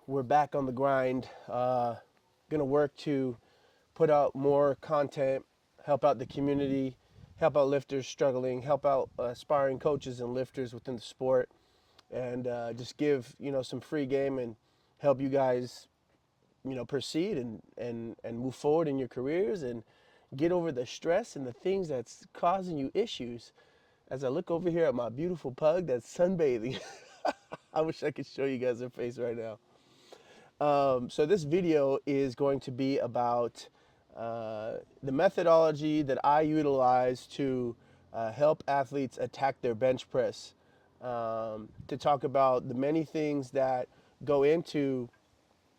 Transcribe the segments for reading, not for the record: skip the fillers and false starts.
We're back on the grind. Gonna work to put out more content, help out the community, help out lifters struggling, help out aspiring coaches and lifters within the sport, and just give some free game and help you guys proceed and move forward in your careers and get over the stress and the things that's causing you issues. As I look over here at my beautiful pug that's sunbathing, I wish I could show you guys her face right now. So this video is going to be about the methodology that I utilize to help athletes attack their bench press. To talk about the many things that go into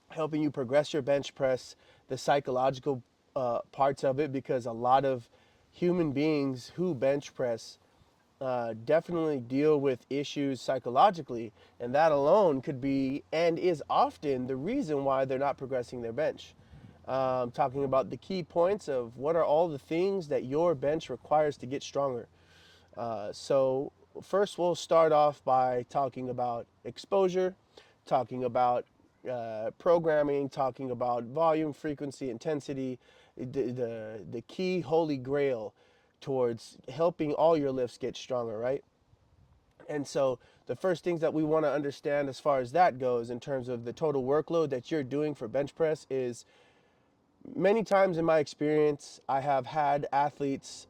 helping you progress your bench press, the psychological parts of it, because a lot of human beings who bench press definitely deal with issues psychologically, and that alone could be and is often the reason why they're not progressing their bench. Talking about the key points of what are all the things that your bench requires to get stronger. So first we'll start off by talking about exposure, talking about programming, talking about volume, frequency, intensity, the key holy grail towards helping all your lifts get stronger, right? And so the first things that we want to understand as far as that goes in terms of the total workload that you're doing for bench press is many times in my experience, I have had athletes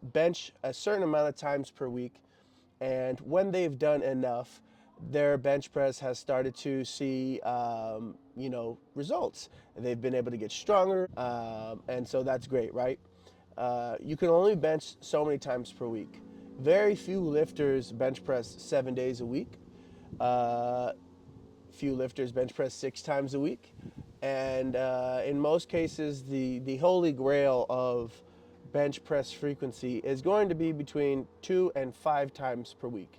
bench a certain amount of times per week. And when they've done enough, their bench press has started to see, results. They've been able to get stronger. And so that's great, right? You can only bench so many times per week. Very few lifters bench press 7 days a week. Few lifters bench press 6 times a week. And in most cases, the holy grail of bench press frequency is going to be between 2 and 5 times per week.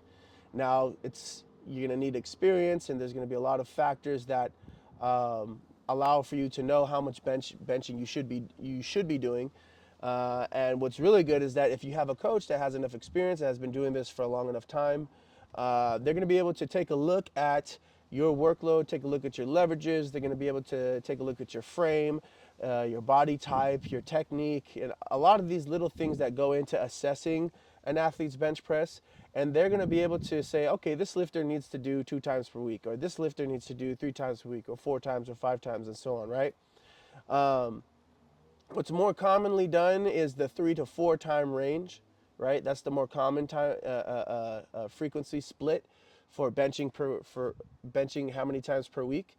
Now, you're going to need experience, and there's going to be a lot of factors that allow for you to know how much benching you should be doing. And what's really good is that if you have a coach that has enough experience, that has been doing this for a long enough time, they're going to be able to take a look at your workload, take a look at your leverages. They're going to be able to take a look at your frame, your body type, your technique, and a lot of these little things that go into assessing an athlete's bench press. And they're going to be able to say, okay, this lifter needs to do 2 times per week, or this lifter needs to do 3 times per week, or 4 times, or 5 times, and so on, right? What's more commonly done is the 3 to 4 time range, right? That's the more common time frequency split for benching how many times per week.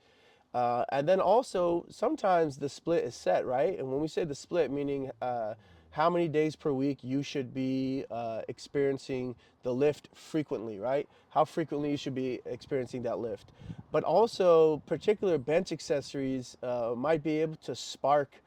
And then also sometimes the split is set, right? And when we say the split, meaning how many days per week you should be experiencing the lift frequently, right? How frequently you should be experiencing that lift. But also particular bench accessories might be able to spark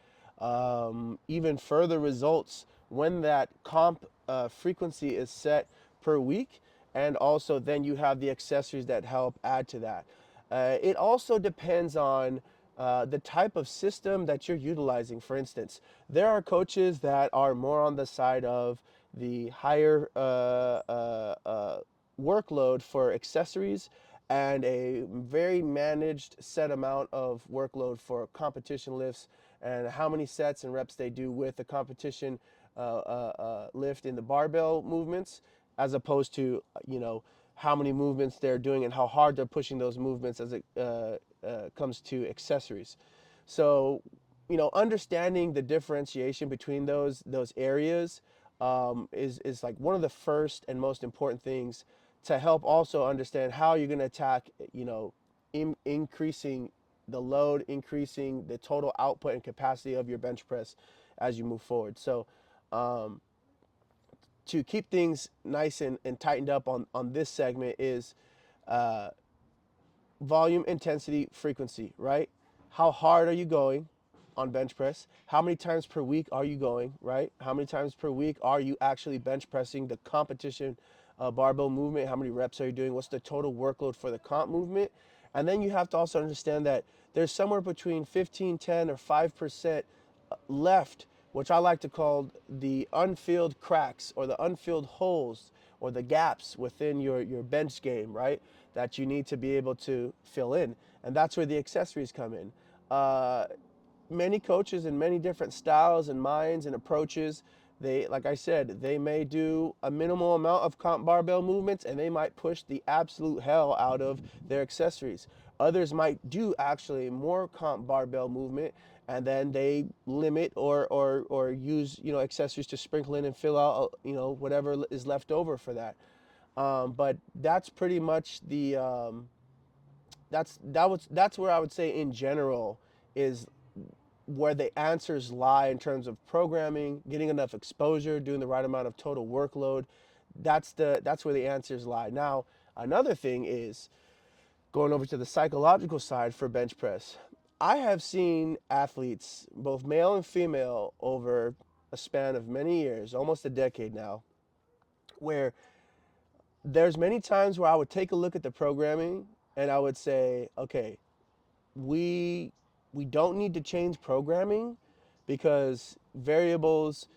even further results when that comp frequency is set per week, and also then you have the accessories that help add to that. It also depends on the type of system that you're utilizing. For instance, there are coaches that are more on the side of the higher workload for accessories and a very managed set amount of workload for competition lifts and how many sets and reps they do with the competition lift in the barbell movements, as opposed to how many movements they're doing and how hard they're pushing those movements as it comes to accessories. So understanding the differentiation between those areas is like one of the first and most important things to help also understand how you're going to attack increasing the load, increasing the total output and capacity of your bench press as you move forward. So to keep things nice and tightened up on this segment is volume, intensity, frequency, right? How hard are you going on bench press? How many times per week are you going, right? How many times per week are you actually bench pressing the competition barbell movement? How many reps are you doing? What's the total workload for the comp movement? And then you have to also understand that there's somewhere between 15, 10, or 5% left, which I like to call the unfilled cracks or the unfilled holes or the gaps within your bench game, right? That you need to be able to fill in. and that's where the accessories come in. Uh, Many coaches in many different styles and minds and approaches, they, like I said, they may do a minimal amount of comp barbell movements and they might push the absolute hell out of their accessories. Others might do actually more comp barbell movement and then they limit or use, you know, accessories to sprinkle in and fill out, you know, whatever is left over for that. But that's pretty much the that's where I would say in general is where the answers lie in terms of programming, getting enough exposure, doing the right amount of total workload. That's where the answers lie. Now, another thing is going over to the psychological side for bench press. I have seen athletes, both male and female, over a span of many years, almost a decade now, where there's many times where I would take a look at the programming and I would say, okay, we we don't need to change programming because variables,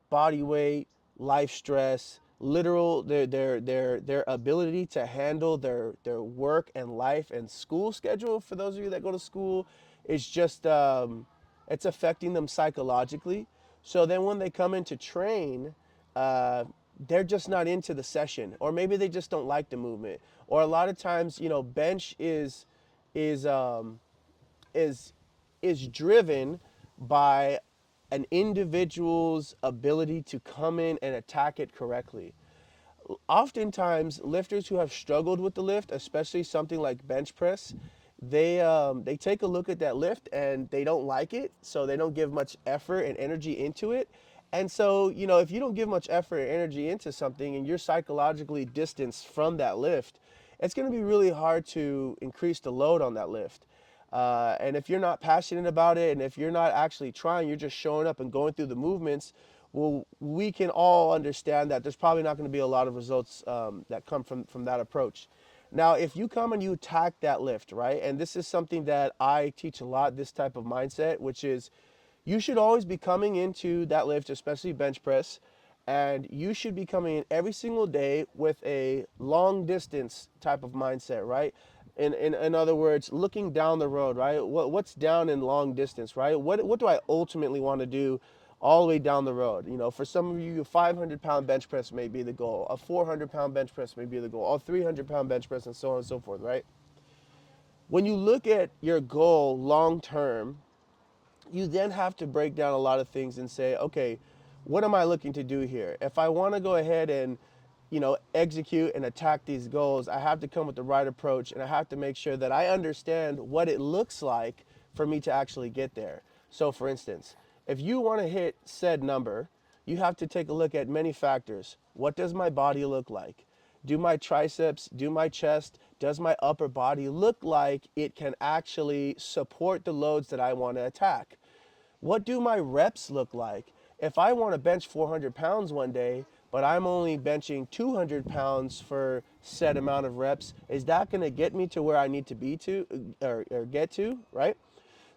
body weight, life stress, literal their ability to handle their work and life and school schedule for those of you that go to school is just it's affecting them psychologically. So then when they come in to train, uh, they're just not into the session, or maybe they just don't like the movement. Or a lot of times, you know, bench is um, is is driven by an individual's ability to come in and attack it correctly. Oftentimes lifters who have struggled with the lift, especially something like bench press, they take a look at that lift and they don't like it, so they don't give much effort and energy into it. And so, you know, if you don't give much effort and energy into something and you're psychologically distanced from that lift, it's going to be really hard to increase the load on that lift. And if you're not passionate about it and if you're not actually trying, you're just showing up and going through the movements, well, we can all understand that there's probably not going to be a lot of results that come from that approach. Now, if you come and you attack that lift, right, and this is something that I teach a lot, this type of mindset, which is you should always be coming into that lift, especially bench press, and you should be coming in every single day with a long distance type of mindset, right? In other words, looking down the road, right? What's down in long distance, right? What do I ultimately want to do all the way down the road? You know, for some of you, a 500-pound bench press may be the goal, a 400-pound bench press may be the goal, a 300-pound bench press, and so on and so forth, right? When you look at your goal long term, you then have to break down a lot of things and say, okay, what am I looking to do here? If I want to go ahead and, you know, execute and attack these goals, I have to come with the right approach and I have to make sure that I understand what it looks like for me to actually get there. So for instance, if you want to hit said number, you have to take a look at many factors. What does my body look like? Do my triceps, do my chest, does my upper body look like it can actually support the loads that I want to attack? What do my reps look like? If I want to bench 400 pounds one day, but I'm only benching 200 pounds for set amount of reps, is that going to get me to where I need to be to or get to, right?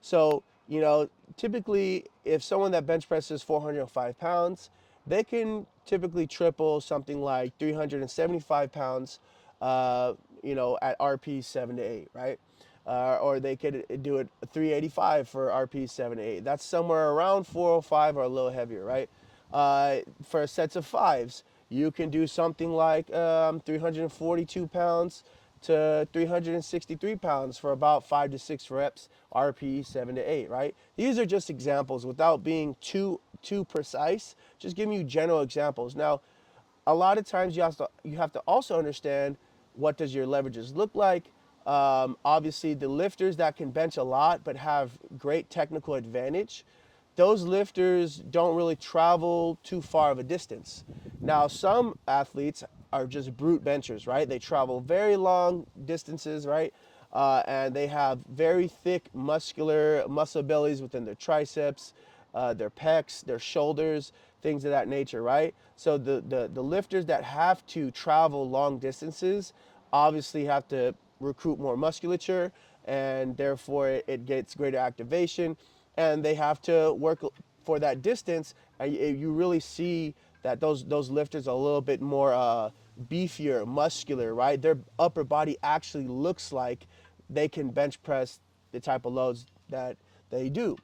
So, you know, typically if someone that bench presses 405 pounds, they can typically triple something like 375 pounds, you know, at RP 7 to 8, right? Or they could do it 385 for RP 7 to 8. That's somewhere around 405 or a little heavier, right? For sets of fives, you can do something like 342 pounds to 363 pounds for about 5 to 6 reps, RP 7 to 8, right? These are just examples without being too precise, just giving you general examples. Now, a lot of times you have to also understand what does your leverages look like. Obviously, the lifters that can bench a lot but have great technical advantage, those lifters don't really travel too far of a distance. Now, some athletes are just brute benchers, right? They travel very long distances, right? And they have very thick muscle bellies within their triceps, their pecs, their shoulders, things of that nature, right? So the lifters that have to travel long distances obviously have to recruit more musculature, and therefore it gets greater activation, and they have to work for that distance, and you really see that those lifters are a little bit more beefier, muscular, right? Their upper body actually looks like they can bench press the type of loads that they do.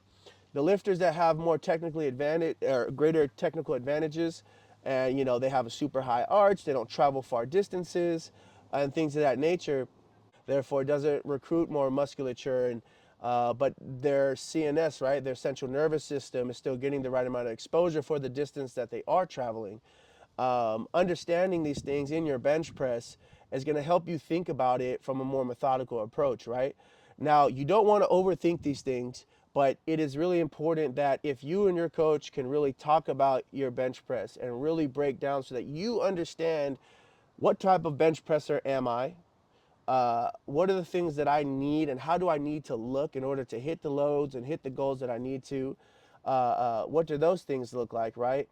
The lifters that have more technically advantage or greater technical advantages, and they have a super high arch, they don't travel far distances, and things of that nature. Therefore, it doesn't recruit more musculature, and but their CNS, right, their central nervous system is still getting the right amount of exposure for the distance that they are traveling. Understanding these things in your bench press is going to help you think about it from a more methodical approach, right? Now, you don't want to overthink these things, but it is really important that if you and your coach can really talk about your bench press and really break down so that you understand what type of bench presser am I, what are the things that I need, and how do I need to look in order to hit the loads and hit the goals that I need to? What do those things look like, right?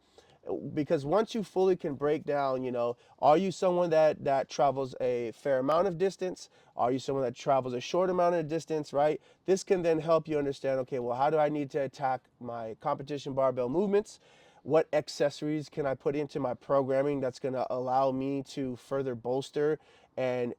Because once you fully can break down, are you someone that travels a fair amount of distance? Are you someone that travels a short amount of distance, right? This can then help you understand, okay, well, how do I need to attack my competition barbell movements? What accessories can I put into my programming that's going to allow me to further bolster and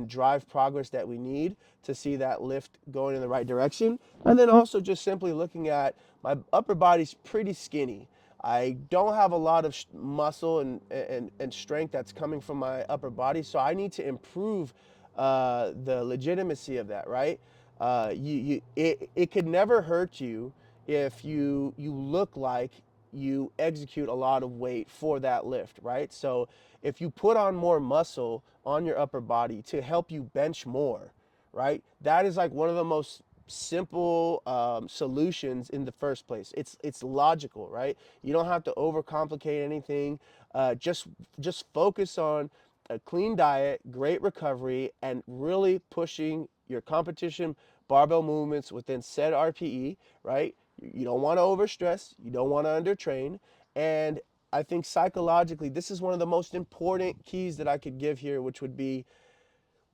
drive progress that we need to see that lift going in the right direction? And then also just simply looking at my upper body's pretty skinny. I don't have a lot of muscle and strength that's coming from my upper body, so I need to improve the legitimacy of that, right? It could never hurt you if you look like you execute a lot of weight for that lift, right? So if you put on more muscle on your upper body to help you bench more, right? That is like one of the most simple solutions in the first place. It's logical, right? You don't have to overcomplicate anything. Just focus on a clean diet, great recovery, and really pushing your competition barbell movements within said RPE, right? You don't want to overstress, you don't want to undertrain, and I think psychologically, this is one of the most important keys that I could give here, which would be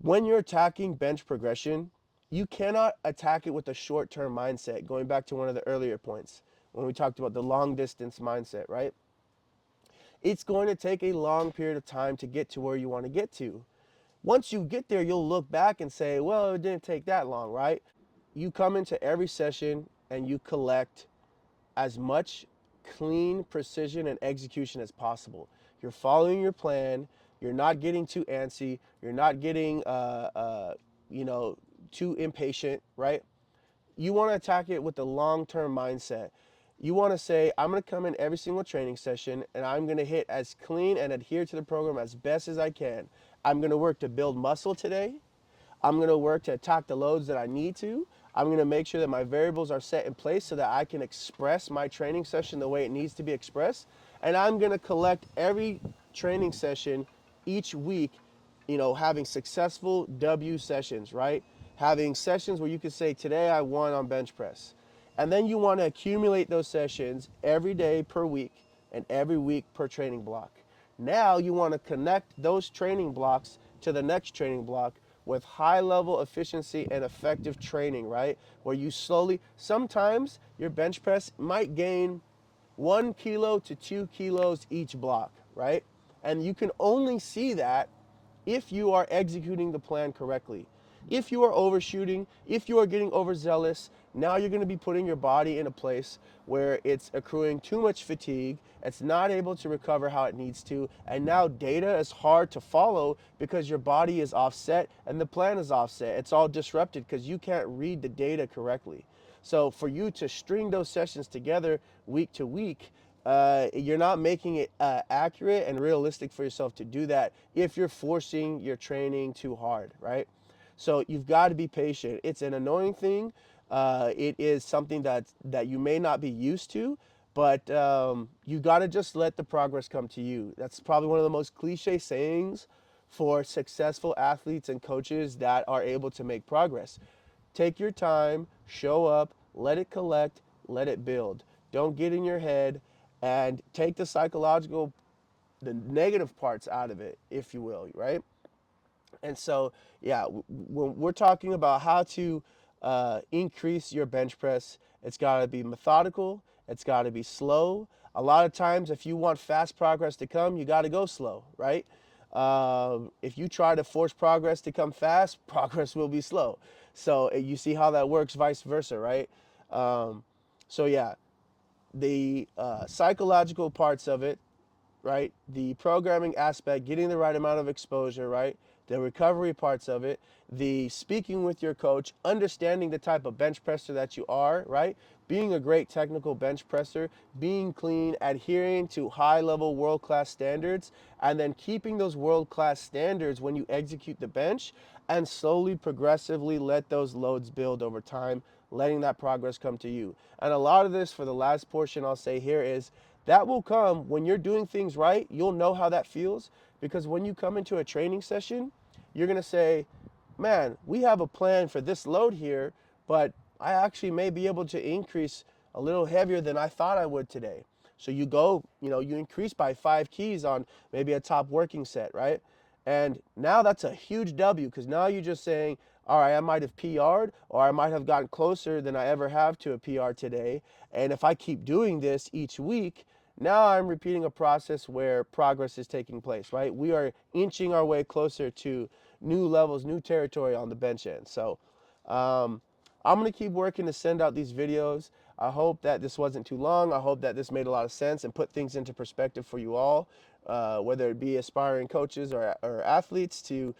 when you're attacking bench progression, you cannot attack it with a short-term mindset. Going back to one of the earlier points when we talked about the long distance mindset, right? It's going to take a long period of time to get to where you want to get to. Once you get there, you'll look back and say, well, it didn't take that long, right? You come into every session and you collect as much clean precision and execution as possible. You're following your plan. You're not getting too antsy. You're not getting, too impatient, right? You want to attack it with a long-term mindset. You want to say, I'm going to come in every single training session and I'm going to hit as clean and adhere to the program as best as I can. I'm going to work to build muscle today. I'm going to work to attack the loads that I need to. I'm going to make sure that my variables are set in place so that I can express my training session the way it needs to be expressed. And I'm going to collect every training session each week, having successful W sessions, right? Having sessions where you can say, today I won on bench press. And then you want to accumulate those sessions every day per week and every week per training block. Now you want to connect those training blocks to the next training block with high level efficiency and effective training, right? Where you slowly, sometimes your bench press might gain 1 kilo to 2 kilos each block, right? And you can only see that if you are executing the plan correctly. If you are overshooting, if you are getting overzealous, now you're going to be putting your body in a place where it's accruing too much fatigue, it's not able to recover how it needs to, and now data is hard to follow because your body is offset and the plan is offset. It's all disrupted because you can't read the data correctly. So for you to string those sessions together week to week, you're not making it accurate and realistic for yourself to do that if you're forcing your training too hard, right? So you've got to be patient. It's an annoying thing. It is something that you may not be used to, but you got to just let the progress come to you. That's probably one of the most cliche sayings for successful athletes and coaches that are able to make progress. Take your time, show up, let it collect, let it build. Don't get in your head and take the negative parts out of it, if you will, right? And so, yeah, when we're talking about how to increase your bench press, it's got to be methodical, it's got to be slow. A lot of times, if you want fast progress to come, you got to go slow, right? If you try to force progress to come fast, progress will be slow. So you see how that works, vice versa, right? Um, so yeah, the psychological parts of it, right? The programming aspect, getting the right amount of exposure, right? The recovery parts of it, the speaking with your coach, understanding the type of bench presser that you are, right? Being a great technical bench presser, being clean, adhering to high level world class standards, and then keeping those world class standards when you execute the bench, and slowly, progressively let those loads build over time, letting that progress come to you. And a lot of this, for the last portion I'll say here, is that will come when you're doing things right. You'll know how that feels, because when you come into a training session, you're going to say, man, we have a plan for this load here, but I actually may be able to increase a little heavier than I thought I would today. So you go, you increase by 5 keys on maybe a top working set, right? And now that's a huge W, because now you're just saying, all right, I might have PR'd, or I might have gotten closer than I ever have to a PR today. And if I keep doing this each week, now I'm repeating a process where progress is taking place, right? We are inching our way closer to new levels, new territory on the bench end. So um, I'm going to keep working to send out these videos. I hope that this wasn't too long. I hope that this made a lot of sense and put things into perspective for you all, whether it be aspiring coaches or athletes, to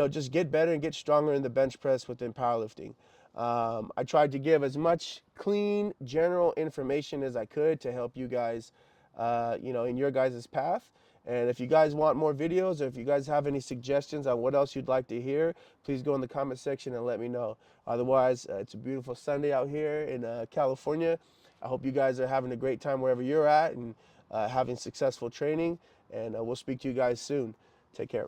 just get better and get stronger in the bench press within powerlifting. I tried to give as much clean, general information as I could to help you guys, in your guys' path. And if you guys want more videos, or if you guys have any suggestions on what else you'd like to hear, please go in the comment section and let me know. Otherwise, it's a beautiful Sunday out here in California. I hope you guys are having a great time wherever you're at, and having successful training. And we'll speak to you guys soon. Take care.